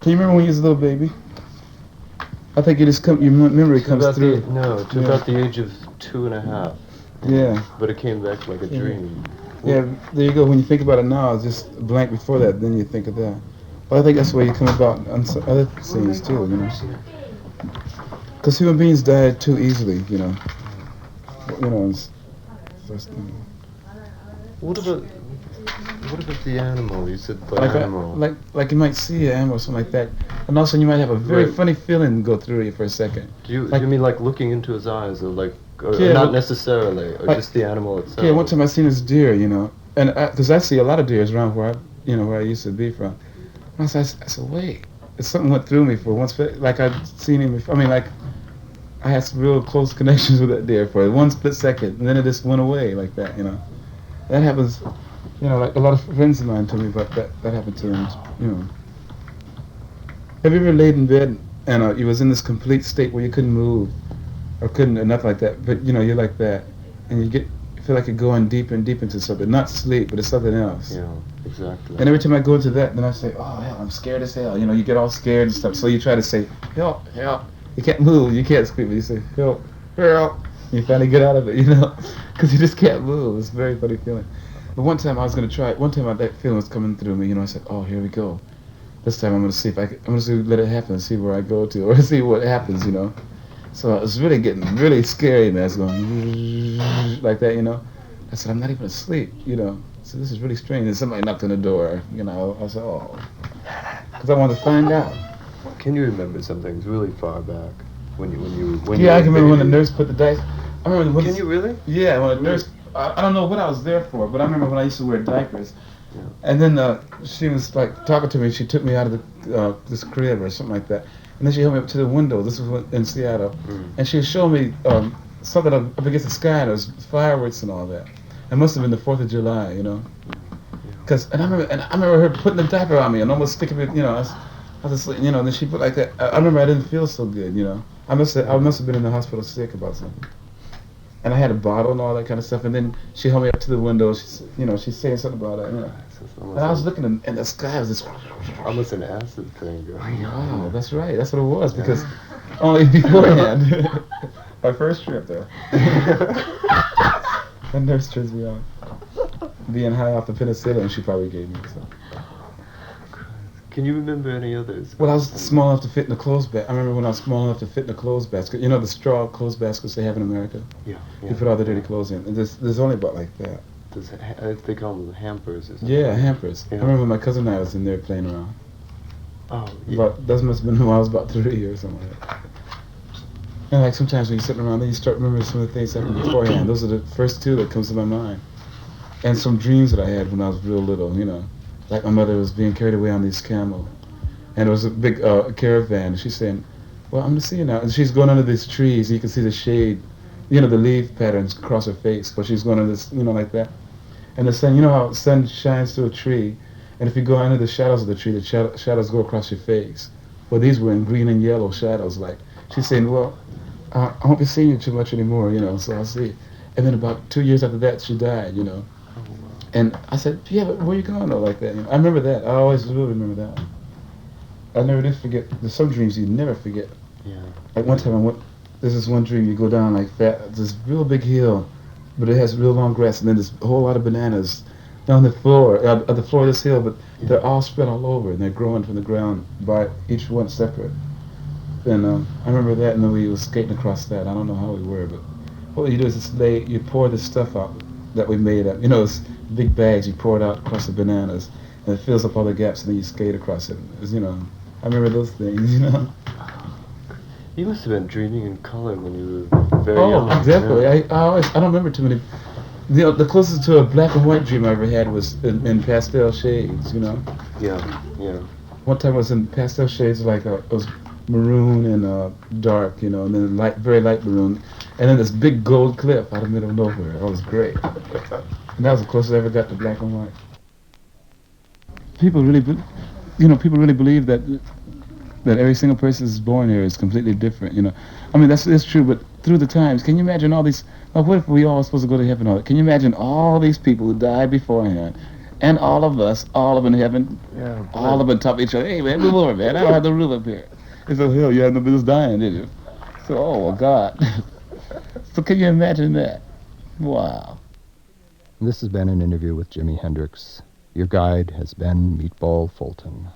Can you remember when you was a little baby? I think your memory comes through. To about the age of 2.5. Yeah. But it came back like a dream. Yeah, there you go. When you think about it now, it's just blank before that. Then you think of that. But I think that's where you come about on some other scenes too, you know. Because human beings die too easily, you know. You know. What about the animal? You said the Like animal. like you might see an animal or something like that, and also you might have a very funny feeling go through you for a second. Do you mean like looking into his eyes, or like, or Yeah, not necessarily, or just the animal itself? Yeah, one time I seen this deer, you know, and because I see a lot of deers around where I used to be from. And I said, wait, something went through me for once, like I'd seen him before. I mean, like I had some real close connections with that deer for one split second, and then it just went away like that, you know. That happens, you know, like a lot of friends of mine told me about that happened to them, you know. Have you ever laid in bed and you was in this complete state where you couldn't move or couldn't or nothing like that, but you know, you're like that, and you feel like you're going deeper and deeper into something, not sleep, but it's something else. Yeah, exactly. And every time I go into that, then I say, oh hell, I'm scared as hell. You know, you get all scared and stuff. So you try to say, help, help. You can't move, you can't scream, but you say, help, help. And you finally get out of it, you know, because you just can't move. It's a very funny feeling. But one time I was going to try it. One time that feeling was coming through me, you know, I said, oh, here we go. This time I'm going to see if I'm going to let it happen and see where I go to or see what happens, you know. So it was really getting really scary, man. It's going like that, you know. I said, I'm not even asleep, you know. So this is really strange. And somebody knocked on the door, you know. I said, oh. Because I wanted to find out. Can you remember some things really far back? When you Yeah, I can remember when the nurse put the dice. I remember when. Can you really? Yeah, when the nurse. I don't know what I was there for, but I remember when I used to wear diapers. Yeah. And then she was like talking to me. She took me out of this crib or something like that. And then she held me up to the window. This was in Seattle. And she was showing me something up against the sky. And there was fireworks and all that. It must have been the 4th of July, you know. And I remember her putting the diaper on me and almost sticking it, you know. I was asleep, you know. And then she put like that. I remember I didn't feel so good, you know. I must have been in the hospital sick about something. And I had a bottle and all that kind of stuff. And then she held me up to the window. She's saying something about it. You know. And I was looking, and the sky was this almost an acid thing going on. Wow, that's right. That's what it was. Because only beforehand, my first trip there, the nurse turns me on, being high off the penicillin she probably gave me. So. Can you remember any others? Well, I was small enough to fit in a clothes basket. I remember when I was small enough to fit in a clothes basket. You know the straw clothes baskets they have in America? Yeah. You put all the dirty clothes in. And there's only about like that. They call them hampers or something. Yeah, hampers. Yeah. I remember my cousin and I was in there playing around. Oh, yeah. But that must have been when I was about 3 or something like that. And like sometimes when you're sitting around, then you start remembering some of the things that happened beforehand. Those are the first two that comes to my mind. And some dreams that I had when I was real little, you know. Like my mother was being carried away on these camels. And there was a big caravan. And she's saying, well, I'm going to see you now. And she's going under these trees. And you can see the shade, you know, the leaf patterns across her face. But she's going under this, you know, like that. And the sun, you know how the sun shines through a tree. And if you go under the shadows of the tree, the shadows go across your face. Well, these were in green and yellow shadows. Like, she's saying, well, I won't be seeing you too much anymore, you know, so I'll see. And then about 2 years after that, she died, you know. And I said, yeah, but where you going though, like that? You know, I remember that. I always will remember that one. I never did forget. There's some dreams you never forget. Yeah. Like one time there's this one dream you go down like that, this real big hill, but it has real long grass, and then there's a whole lot of bananas down the floor, of this hill, but they're all spread all over, and they're growing from the ground by each one separate. And I remember that, and then we was skating across that. I don't know how we were, but what you do is you pour this stuff out that we made up. You know, it's big bags. You pour it out across the bananas, and it fills up all the gaps, and then you skate across it. You know, I remember those things. You know. You must have been dreaming in color when you were very young. Oh, exactly. Yeah. I don't remember too many. You know, the closest to a black and white dream I ever had was in pastel shades. You know. Yeah. Yeah. One time I was in pastel shades, like it was maroon and dark, you know, and then very light maroon, and then this big gold cliff out of the middle of nowhere. That was great. And that was the closest I ever got to black and white. People really believe that every single person is born here is completely different, you know. I mean, that's true, but through the times, can you imagine all these, what if we all supposed to go to heaven? Can you imagine all these people who died beforehand, And all of us, all up in heaven, Yeah, all up on top of each other. Hey, man, move over, man. I don't have the room up here. He said, hell, you had no business dying, did you? So, oh, God. So can you imagine that? Wow. This has been an interview with Jimi Hendrix. Your guide has been Meatball Fulton.